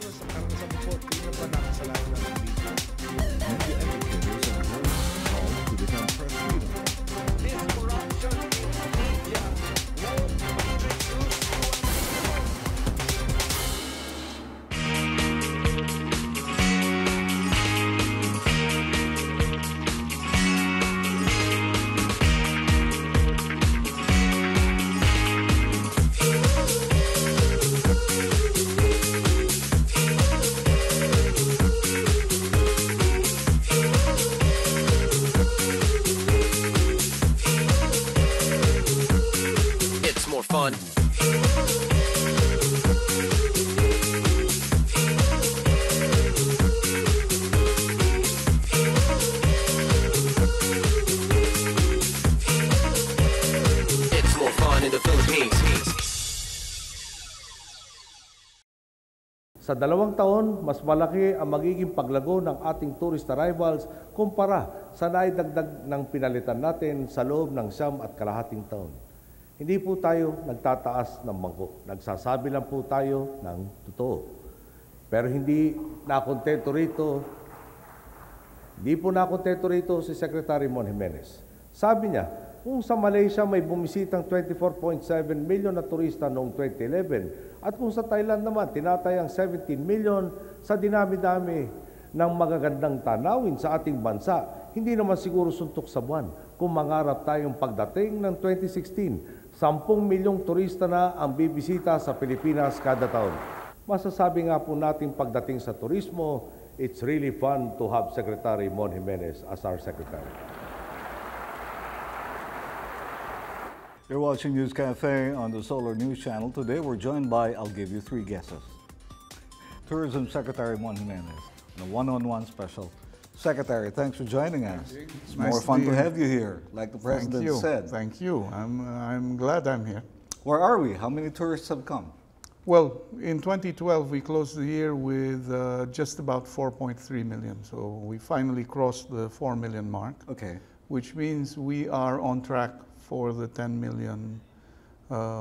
karanasan po, tingnan ba nakasalanan ng video? Media educators are warning calls to defend press freedom. This corruption in media won't reduce to fun. It's more fun in the Philippines. Sa 2 taon, mas malaki ang magiging paglago ng ating tourist arrivals kumpara sa naidagdag ng pinalitan natin sa loob ng 9.5 taon. Hindi po tayo nagtataas ng mangkok. Nagsasabi lang po tayo ng totoo. Pero hindi po nakontento rito si Secretary Mon Jimenez. Sabi niya, kung sa Malaysia may bumisitang 24.7 million na turista noong 2011 at kung sa Thailand naman tinatayang 17 million sa dinami-dami ng magagandang tanawin sa ating bansa, hindi naman siguro suntok sa buwan kung mangarap tayong pagdating ng 2016, 10 milyong turista na ang bibisita sa Pilipinas kada taon. Masasabi nga po natin pagdating sa turismo, it's really fun to have Secretary Mon Jimenez as our Secretary. You're watching News Cafe on the Solar News Channel. Today we're joined by, I'll give you 3 guesses. Tourism Secretary Mon Jimenez, and a one-on-one special. Secretary, thanks for joining us. It's more fun to have you here, like the President said. Thank you. I'm glad I'm here. Where are we? How many tourists have come? Well, in 2012, we closed the year with just about 4.3 million. So we finally crossed the 4 million mark. Okay. Which means we are on track for the 10 million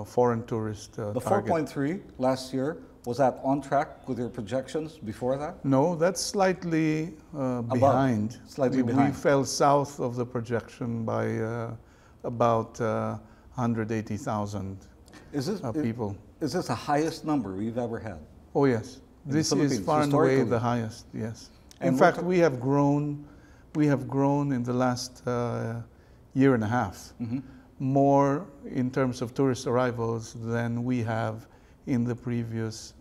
foreign tourist The target. 4.3 last year, was that on track with your projections before that? No, that's slightly behind. Slightly behind. We fell south of the projection by about 180,000 people. Is this the highest number we've ever had? Oh yes, this is far and away the highest. Yes. And in fact, we have grown. We have grown in the last year and a half more in terms of tourist arrivals than we have in the previous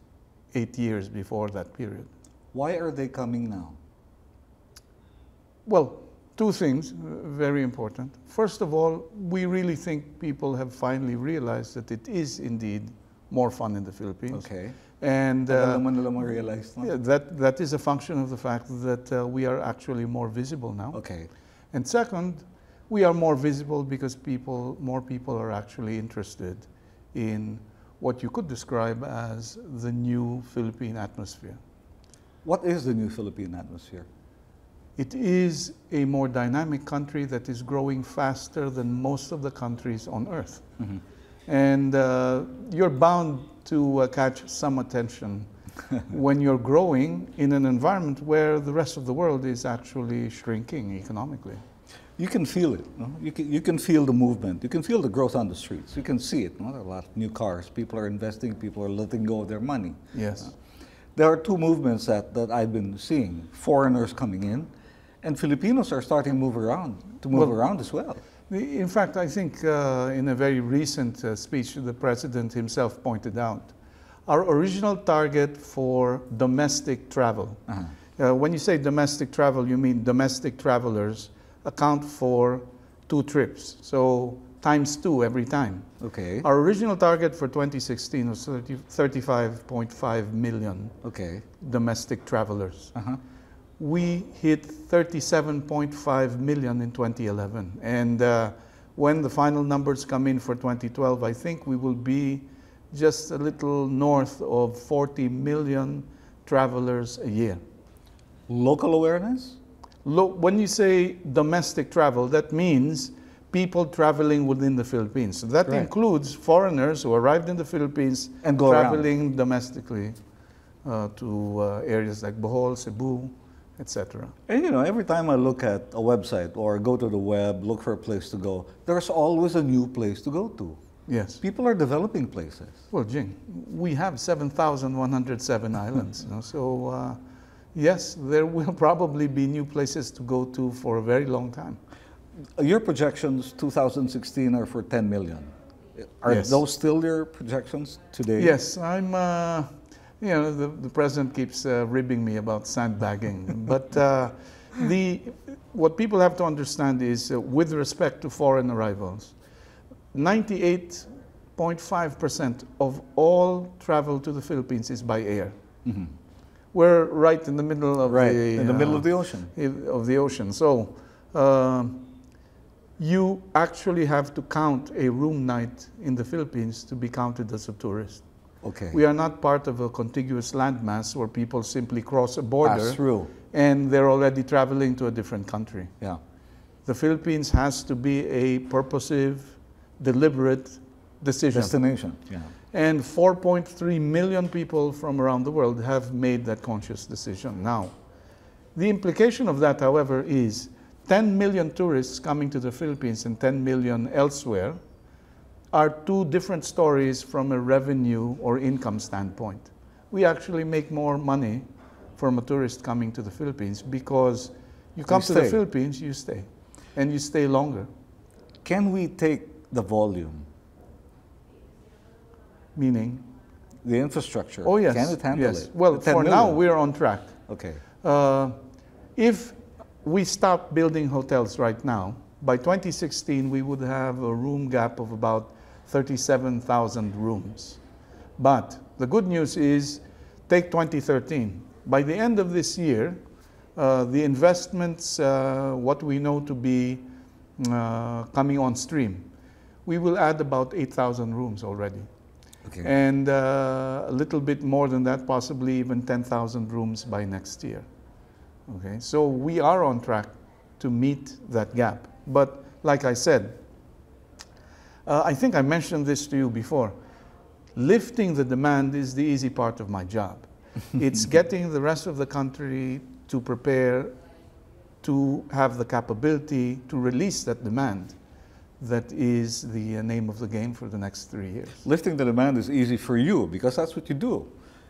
8 years before that period. Why are they coming now? Well, 2 things very important. First of all, we really think people have finally realized that it is indeed more fun in the Philippines. Okay. And yeah, that is a function of the fact that we are actually more visible now. Okay. And second, we are more visible because more people are actually interested in what you could describe as the new Philippine atmosphere. What is the new Philippine atmosphere? It is a more dynamic country that is growing faster than most of the countries on Earth. And you're bound to catch some attention when you're growing in an environment where the rest of the world is actually shrinking economically. You can feel it. No? You can feel the movement. You can feel the growth on the streets. You can see it. No? There are a lot of new cars. People are investing. People are letting go of their money. Yes. There are 2 movements that I've been seeing. Foreigners coming in, and Filipinos are starting to move around as well. In fact, I think in a very recent speech, the President himself pointed out, our original target for domestic travel. When you say domestic travel, you mean domestic travelers account for 2 trips, so times 2 every time. Okay. Our original target for 2016 was 35.5 million domestic travelers. We hit 37.5 million in 2011, and when the final numbers come in for 2012, I think we will be just a little north of 40 million travelers a year. Local awareness? When you say domestic travel, that means people traveling within the Philippines. So that includes foreigners who arrived in the Philippines and go traveling domestically to areas like Bohol, Cebu, etc. And you know, every time I look at a website or go to the web, look for a place to go, there's always a new place to go to. Yes. People are developing places. Well, Jing, we have 7,107 islands. You know, so yes, there will probably be new places to go to for a very long time. Your projections 2016 are for 10 million. Are Yes. those still your projections today? Yes, I'm, you know, the president keeps ribbing me about sandbagging. But what people have to understand is, with respect to foreign arrivals, 98.5% of all travel to the Philippines is by air. Mm-hmm. We're right in the middle of in the middle of the ocean. Of the ocean. So you actually have to count a room night in the Philippines to be counted as a tourist. Okay. We are not part of a contiguous landmass where people simply cross a border Pass through. and they're already traveling to a different country. Yeah. The Philippines has to be a purposive, deliberate decision. Destination. Yeah. And 4.3 million people from around the world have made that conscious decision. Now, the implication of that, however, is 10 million tourists coming to the Philippines and 10 million elsewhere are two different stories from a revenue or income standpoint. We actually make more money from a tourist coming to the Philippines because you come to the stay. Philippines, you stay, and you stay longer. Can we take the volume, Meaning? the infrastructure? Oh, yes. Can it handle yes. it? Well, The 10 for now, million? we're on track. Okay. If we stop building hotels right now, by 2016, we would have a room gap of about 37,000 rooms. But the good news is, take 2013. By the end of this year, the investments, what we know to be coming on stream, we will add about 8,000 rooms already. Okay. And a little bit more than that, possibly even 10,000 rooms by next year. Okay, so we are on track to meet that gap. But like I said, I think I mentioned this to you before. Lifting the demand is the easy part of my job. It's getting the rest of the country to prepare to have the capability to release that demand. That is the name of the game for the next 3 years. Lifting the demand is easy for you because that's what you do.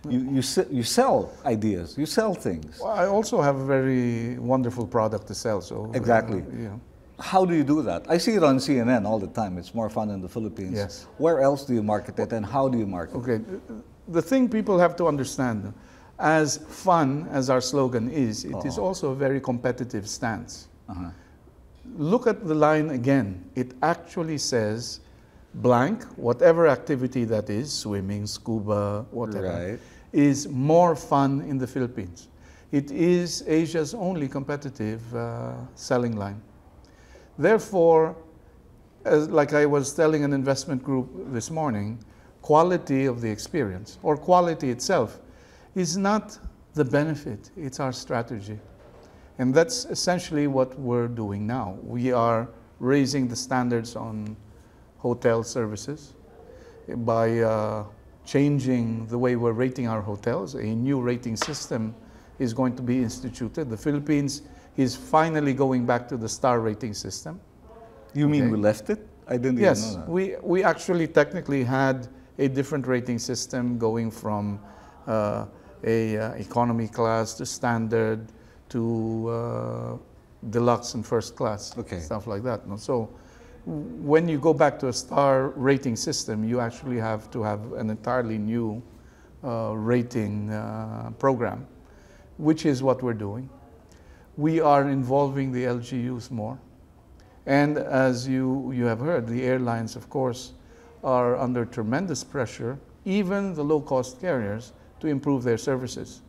You sell ideas, you sell things. Well, I also have a very wonderful product to sell. So Exactly. You know. How do you do that? I see it on CNN all the time. It's more fun in the Philippines. Yes. Where else do you market it and how do you market it? Okay, the thing people have to understand, as fun as our slogan is, it is also a very competitive stance. Uh-huh. Look at the line again. It actually says blank, whatever activity that is, swimming, scuba, whatever, Right. is more fun in the Philippines. It is Asia's only competitive selling line. Therefore, like I was telling an investment group this morning, quality of the experience, or quality itself, is not the benefit, it's our strategy. And that's essentially what we're doing now. We are raising the standards on hotel services by changing the way we're rating our hotels. A new rating system is going to be instituted. The Philippines is finally going back to the star rating system. You mean Okay. we left it? I didn't Yes, even know that. we actually technically had a different rating system going from economy class to standard to deluxe and first class, Okay. stuff like that. So when you go back to a star rating system, you actually have to have an entirely new rating program, which is what we're doing. We are involving the LGUs more. And as you have heard, the airlines, of course, are under tremendous pressure, even the low-cost carriers, to improve their services.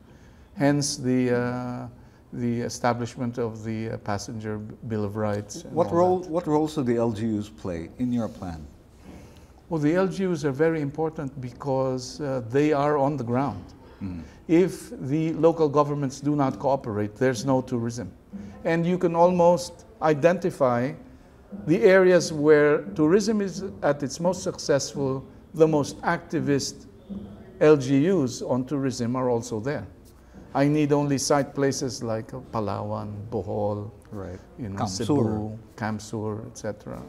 Hence the establishment of the Passenger Bill of Rights. and What all that. what roles do the LGUs play in your plan? Well, the LGUs are very important because they are on the ground. If the local governments do not cooperate, there's no tourism. And you can almost identify the areas where tourism is at its most successful, the most activist LGUs on tourism are also there. I need only cite places like Palawan, Bohol, Right. Cebu, Kamsur, etc.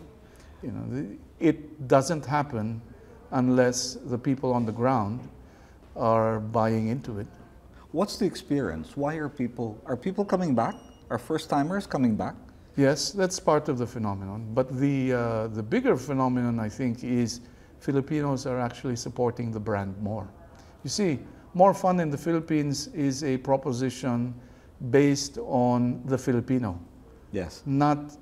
It doesn't happen unless the people on the ground are buying into it. What's the experience? Why are people coming back? Are first-timers coming back? Yes, that's part of the phenomenon. But the bigger phenomenon, I think, is Filipinos are actually supporting the brand more. You see, More Fun in the Philippines is a proposition based on the Filipino. Yes. Not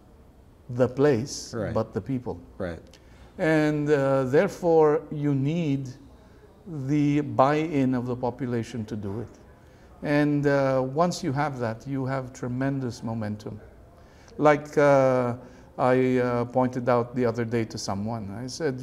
the place, Right. but the people. Right. And therefore, you need the buy-in of the population to do it. And once you have that, you have tremendous momentum. Like I pointed out the other day to someone, I said,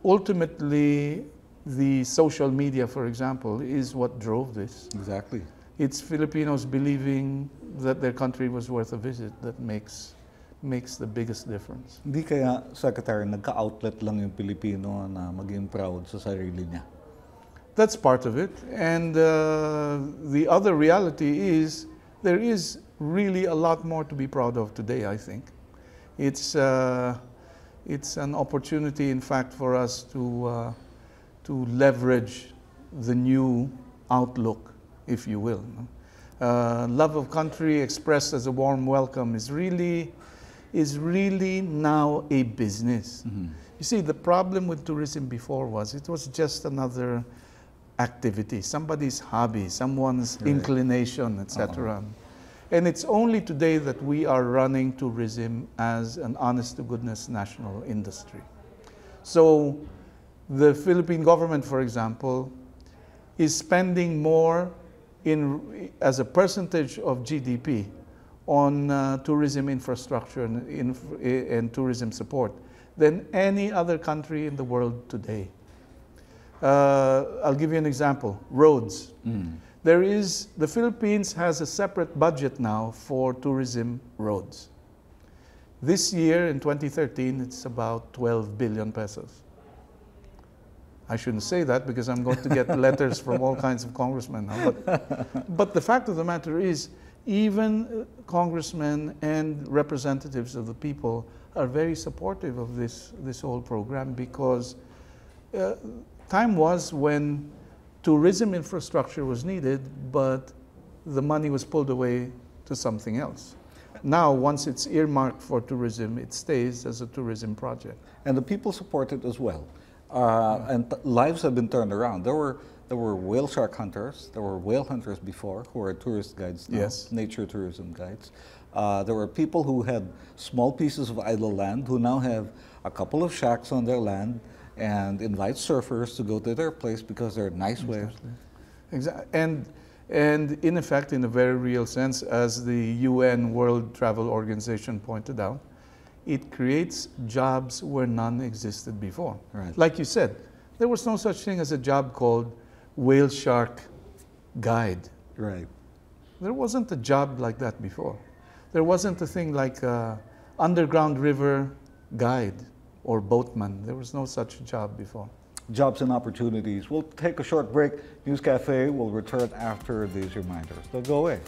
ultimately, the social media, for example, is what drove this. Exactly. It's Filipinos believing that their country was worth a visit that makes the biggest difference. Hindi kaya, Secretary, nagka-outlet lang yung Pilipino na maging proud sa sarili niya? That's part of it. And the other reality is there is really a lot more to be proud of today, I think. It's an opportunity, in fact, for us to leverage the new outlook, if you will. Love of country expressed as a warm welcome is really now a business. Mm-hmm. You see, the problem with tourism before was it was just another activity, somebody's hobby, someone's inclination, etc. And it's only today that we are running tourism as an honest-to-goodness national industry. So the Philippine government, for example, is spending more as a percentage of GDP on tourism infrastructure and tourism support than any other country in the world today. I'll give you an example, roads. The Philippines has a separate budget now for tourism roads. This year, in 2013, it's about 12 billion pesos. I shouldn't say that because I'm going to get letters from all kinds of congressmen now. But the fact of the matter is, even congressmen and representatives of the people are very supportive of this whole program because time was when tourism infrastructure was needed, but the money was pulled away to something else. Now, once it's earmarked for tourism, it stays as a tourism project. And the people support it as well. And lives have been turned around. There were whale shark hunters, there were whale hunters before who are tourist guides now, nature tourism guides. There were people who had small pieces of idle land who now have a couple of shacks on their land and invite surfers to go to their place because they're nice waves. Exactly. And in effect, in a very real sense, as the UN World Travel Organization pointed out, it creates jobs where none existed before. Right. Like you said, there was no such thing as a job called whale shark guide. Right. There wasn't a job like that before. There wasn't a thing like underground river guide or boatman. There was no such job before. Jobs and opportunities. We'll take a short break. News Cafe will return after these reminders. Don't go away.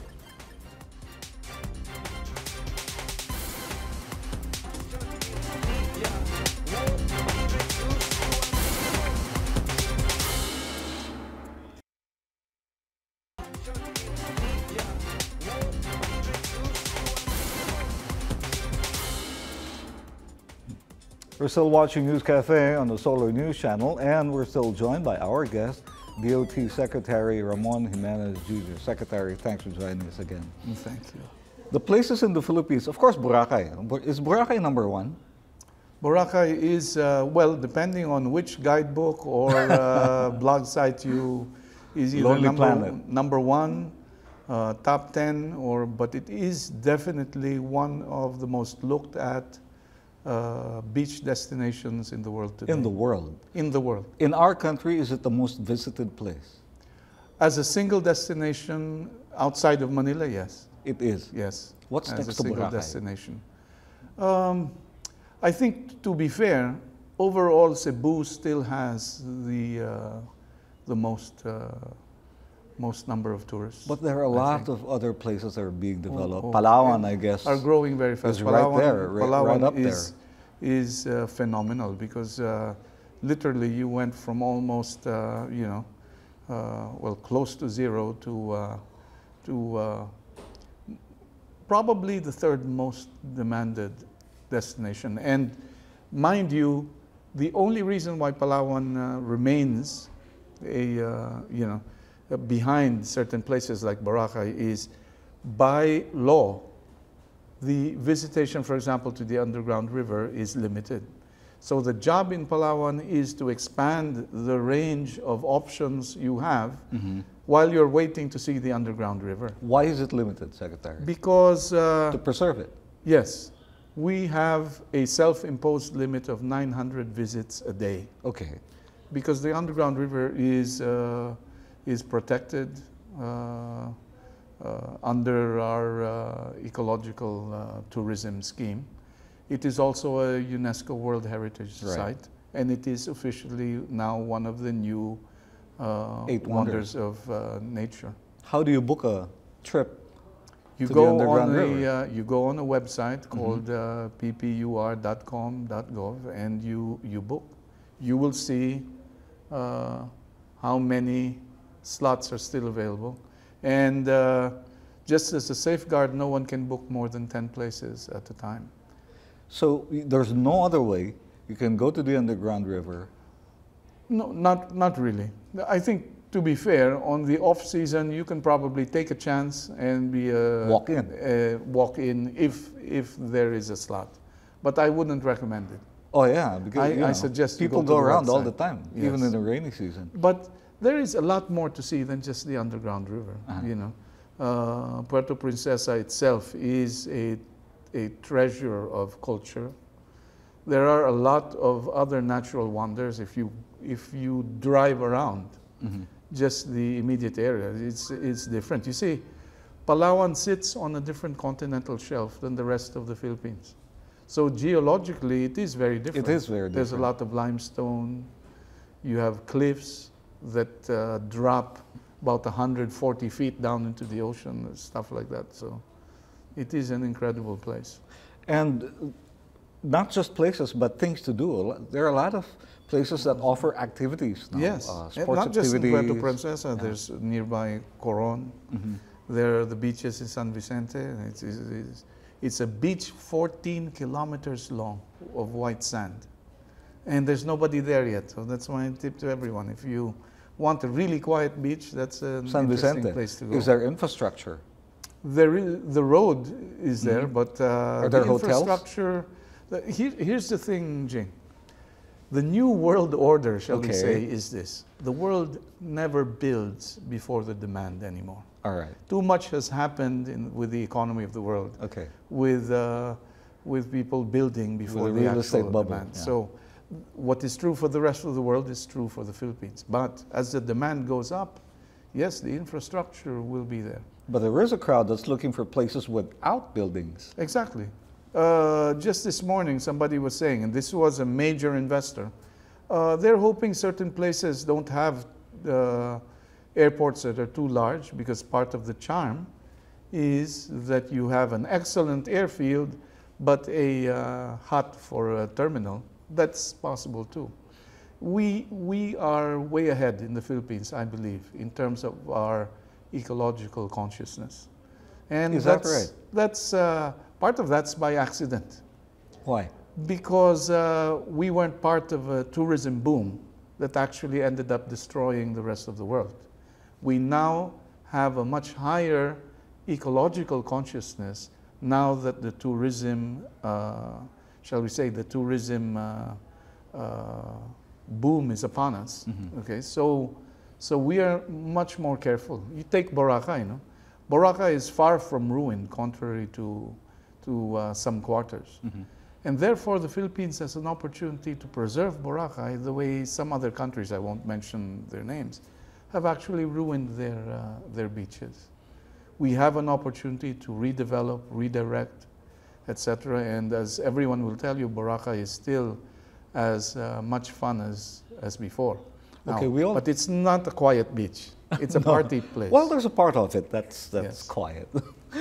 We're still watching News Cafe on the Solar News Channel, and we're still joined by our guest, DOT Secretary Mon Jimenez Jr. Secretary, thanks for joining us again. Thank you. The places in the Philippines, of course, Boracay. Is Boracay number one? Boracay is, well, depending on which guidebook or blog site is either number one, top 10, but it is definitely one of the most looked at beach destinations in the world today. In the world? In the world. In our country, is it the most visited place? As a single destination outside of Manila, yes. It is? Yes. What's as next a to single Boracay? Destination. I think, to be fair, overall Cebu still has the the most number of tourists. But there are a I lot think. of other places that are being developed. Oh, Palawan, I guess, are growing very fast. is right there, Palawan right up is phenomenal because literally you went from almost well, close to zero to probably the third most demanded destination. And mind you, the only reason why Palawan remains behind certain places like Boracay is by law, the visitation, for example, to the underground river is limited. So the job in Palawan is to expand the range of options you have while you're waiting to see the underground river. Why is it limited, Secretary? Because To preserve it. yes, we have a self-imposed limit of 900 visits a day. Okay. Because the underground river is protected under our ecological tourism scheme. It is also a UNESCO World Heritage Site, and it is officially now one of the new Eight wonders of nature. How do you book a trip You to go the underground on river? you go on a website called ppur.com.gov and you book. You will see how many slots are still available, and just as a safeguard, no one can book more than 10 places at a time. So there's no other way. You can go to the underground river. No, not really. I think, to be fair, on the off season, you can probably take a chance and be Walk in. walk in if there is a slot, but I wouldn't recommend it. Oh yeah, because I suggest you people go to go the around all website. the time, Yes. even in the rainy season. But there is a lot more to see than just the underground river. You know, Puerto Princesa itself is a treasure of culture. There are a lot of other natural wonders if you drive around just the immediate area. It's different. You see, Palawan sits on a different continental shelf than the rest of the Philippines. So geologically, it is very different. It is very There's a different. lot of limestone. You have cliffs that drop about 140 feet down into the ocean, and stuff like that. So it is an incredible place. And not just places, but things to do. There are a lot of places that offer activities now. Yes, and sports not just in Puerto activities. Princesa. There's nearby Coron. There are the beaches in San Vicente. It's a beach 14 kilometers long of white sand. And there's nobody there yet. So that's my tip to everyone. If you want a really quiet beach, that's an San interesting Vicente. place to go. Is there infrastructure? The road is there, but Are the there hotels? infrastructure. Here's the thing, Jing. The new world order, shall we Okay. say, is this: the world never builds before the demand anymore. All right. Too much has happened with the economy of the world, Okay. with people building before With the the real actual estate bubble, demand. yeah. So, what is true for the rest of the world is true for the Philippines. But as the demand goes up, yes, the infrastructure will be there. But there is a crowd that's looking for places without buildings. Exactly. Just this morning, somebody was saying, and this was a major investor, they're hoping certain places don't have airports that are too large, because part of the charm is that you have an excellent airfield, but a hut for a terminal. That's possible too. We are way ahead in the Philippines, I believe, in terms of our ecological consciousness. And Is that right? That's part of that's by accident, Why? because we weren't part of a tourism boom that actually ended up destroying the rest of the world. We now have a much higher ecological consciousness now that the tourism, shall we say, the tourism boom is upon us. Okay, so we are much more careful. You take Boracay, you know. Boracay is far from ruined, contrary to some quarters. And therefore, the Philippines has an opportunity to preserve Boracay the way some other countries, I won't mention their names, have actually ruined their beaches. We have an opportunity to redevelop, redirect, etc. And as everyone will tell you, Boracay is still as much fun as before. Okay, but it's not a quiet beach. It's a party place. Well, there's a part of it that's Yes. quiet.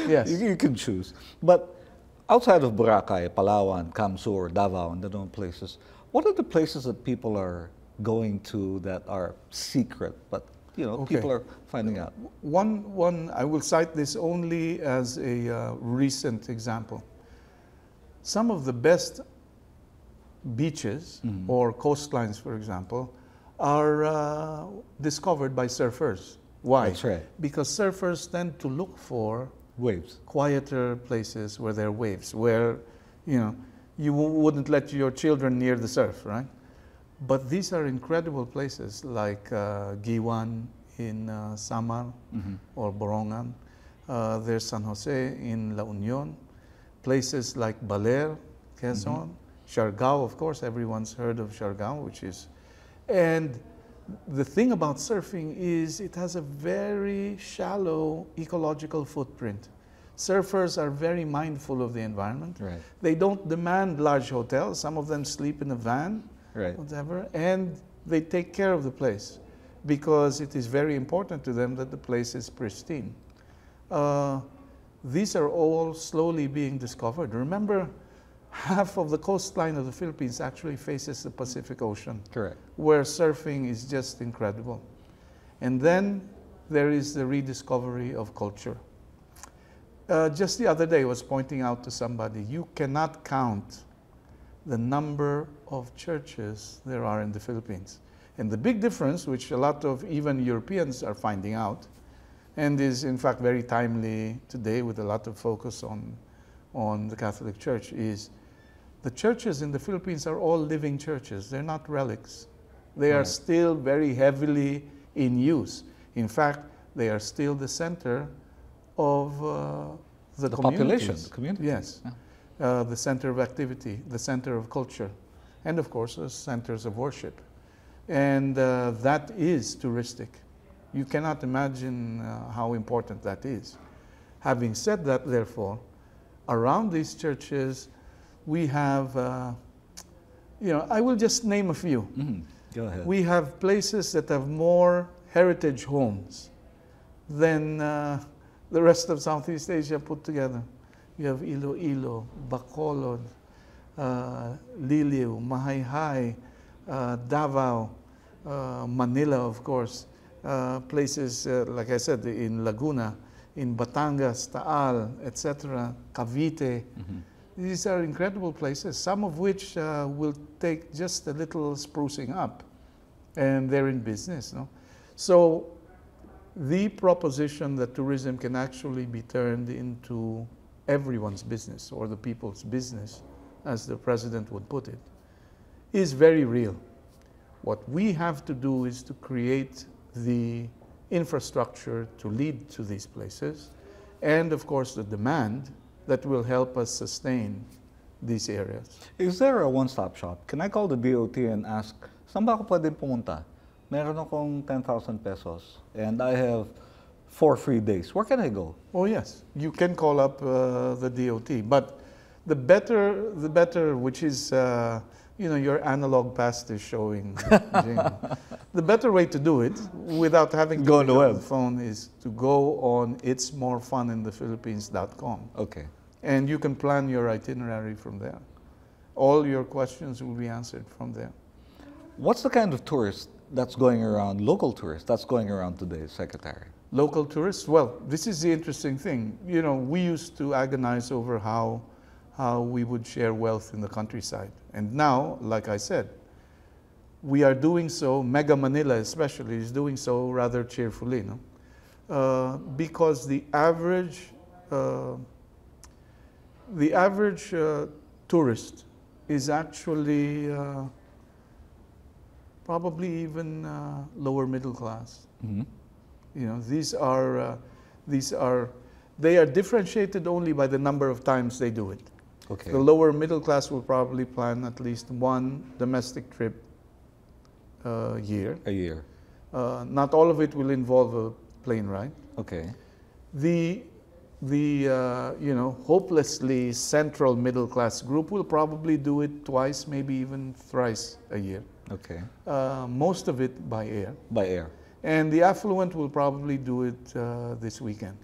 Yes. You can choose. But outside of Boracay, Palawan, Kamsur, Davao, and the known places, what are the places that people are going to that are secret, but Okay. people are finding out? One, I will cite this only as a recent example. Some of the best beaches or coastlines, for example, are discovered by surfers. Why? That's right. Because surfers tend to look for Waves. quieter places where there are waves, where you wouldn't let your children near the surf, right? But these are incredible places like Giwan in Samar or Borongan. There's San Jose in La Union. Places like Baler, Quezon, Siargao, of course, everyone's heard of Siargao, and the thing about surfing is it has a very shallow ecological footprint. Surfers are very mindful of the environment. Right. They don't demand large hotels. Some of them sleep in a van, Right. whatever, and they take care of the place because it is very important to them that the place is pristine. These are all slowly being discovered. Remember, half of the coastline of the Philippines actually faces the Pacific Ocean, Correct. where surfing is just incredible. And then there is the rediscovery of culture. Just the other day, I was pointing out to somebody, you cannot count the number of churches there are in the Philippines. And the big difference, which a lot of even Europeans are finding out, and is in fact very timely today with a lot of focus on the Catholic Church, is the churches in the Philippines are all living churches. They're not relics. They are still very heavily in use. In fact, they are still the center of the population, communities. the community. Yes. Yeah. The center of activity, the center of culture, and of course, the centers of worship. And that is touristic. You cannot imagine how important that is. Having said that, therefore, around these churches, we have, I will just name a few. Go ahead. We have places that have more heritage homes than the rest of Southeast Asia put together. You have Iloilo, Bacolod, Liliu, Mahayhay, Davao, Manila, of course. Places, like I said, in Laguna, in Batangas, Taal, etc., Cavite. These are incredible places, some of which will take just a little sprucing up, and they're in business. No? So the proposition that tourism can actually be turned into everyone's business, or the people's business, as the president would put it, is very real. What we have to do is to create the infrastructure to lead to these places, and of course the demand that will help us sustain these areas. Is there a one-stop shop? Can I call the DOT and ask, saan ba ako pwede pumunta? Meron akong 10,000 pesos and I have 4 free days. Where can I go? Oh yes, you can call up the DOT, but the better, which is your analog past is showing. The better way to do it without having to go on the web. the phone is to go on itsmorefuninthephilippines.com. Okay. And you can plan your itinerary from there. All your questions will be answered from there. What's the kind of tourist that's going around, local tourist, that's going around today, Secretary? Local tourists? Well, this is the interesting thing. We used to agonize over how we would share wealth in the countryside. And now, like I said, we are doing so, Mega Manila especially, is doing so rather cheerfully, because the average tourist is actually probably even lower middle class. They are differentiated only by the number of times they do it. Okay. The lower middle class will probably plan at least one domestic trip a year. A year. Not all of it will involve a plane ride. Okay. The hopelessly central middle class group will probably do it twice, maybe even thrice a year. Okay. Most of it by air. By air. And the affluent will probably do it this weekend.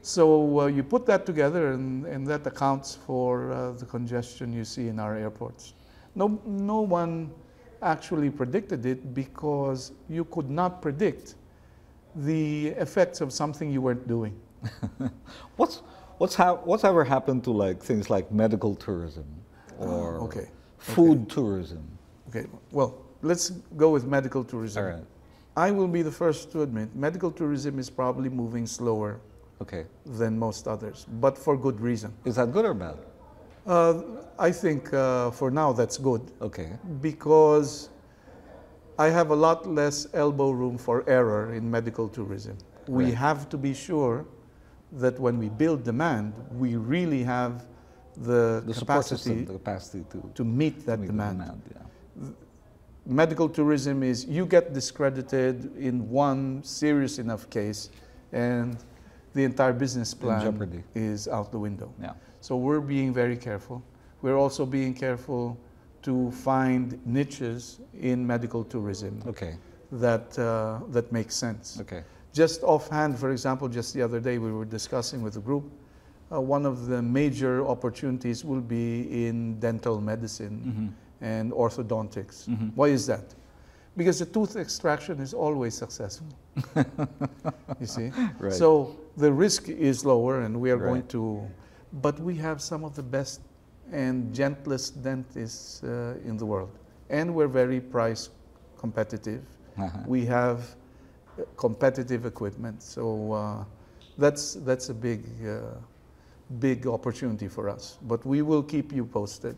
So you put that together, and that accounts for the congestion you see in our airports. No one actually predicted it, because you could not predict the effects of something you weren't doing. What's ever happened to like things like medical tourism or Okay. food tourism? Okay, well, let's go with medical tourism. All right. I will be the first to admit medical tourism is probably moving slower Okay. than most others, but for good reason. Is that good or bad? I think for now that's good, Okay. because I have a lot less elbow room for error in medical tourism. We Right. have to be sure that when we build demand, we really have the support system, capacity the capacity to meet that meet the demand. yeah. Medical tourism is you get discredited in one serious enough case, and the entire business plan jeopardy. is out the window. Yeah. So we're being very careful. We're also being careful to find niches in medical tourism Okay. that make sense. Okay. Just offhand, for example, just the other day we were discussing with the group, one of the major opportunities will be in dental medicine and orthodontics. Why is that? Because the tooth extraction is always successful. You see? Right. So the risk is lower, and we are Right. going to, but we have some of the best and gentlest dentists in the world. And we're very price competitive. We have competitive equipment. So that's a big opportunity for us. But we will keep you posted.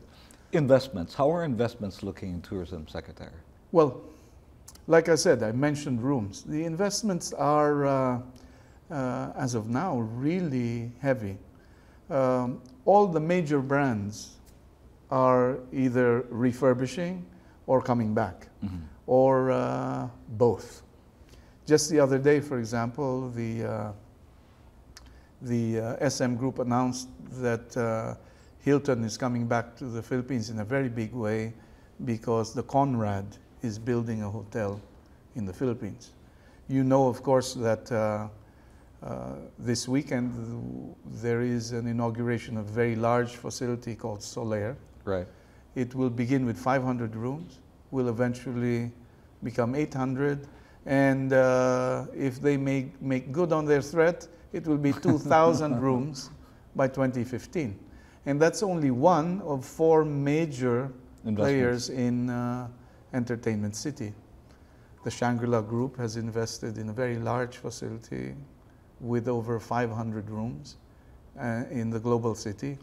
Investments. How are investments looking in tourism, Secretary? Well, like I said, I mentioned rooms. The investments are, as of now, really heavy. All the major brands are either refurbishing or coming back, or both. Just the other day, for example, the SM Group announced that Hilton is coming back to the Philippines in a very big way, because the Conrad is building a hotel in the Philippines. You know, of course, that this weekend there is an inauguration of a very large facility called Solaire. Right. It will begin with 500 rooms, will eventually become 800, and if they make good on their threat, it will be 2,000 rooms by 2015. And that's only one of 4 major players in Entertainment City. The Shangri-La Group has invested in a very large facility with over 500 rooms in the global city.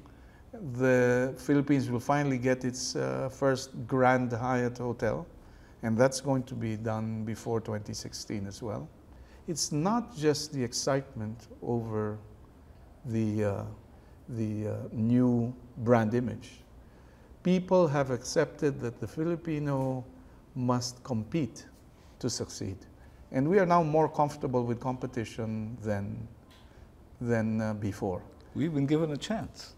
The Philippines will finally get its first Grand Hyatt hotel, and that's going to be done before 2016 as well. It's not just the excitement over the new brand image. People have accepted that the Filipino must compete to succeed. And we are now more comfortable with competition than before. We've been given a chance.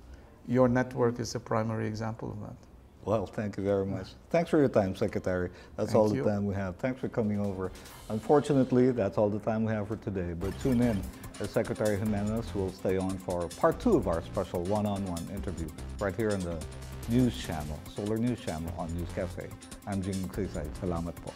Your network is a primary example of that. Well, thank you very much. Thanks for your time, Secretary. That's all the time we have. Thanks for coming over. Unfortunately, that's all the time we have for today. But tune in as Secretary Jimenez will stay on for part 2 of our special one-on-one interview right here on the news channel, Solar News Channel on News Cafe. I'm Jing Salamat po.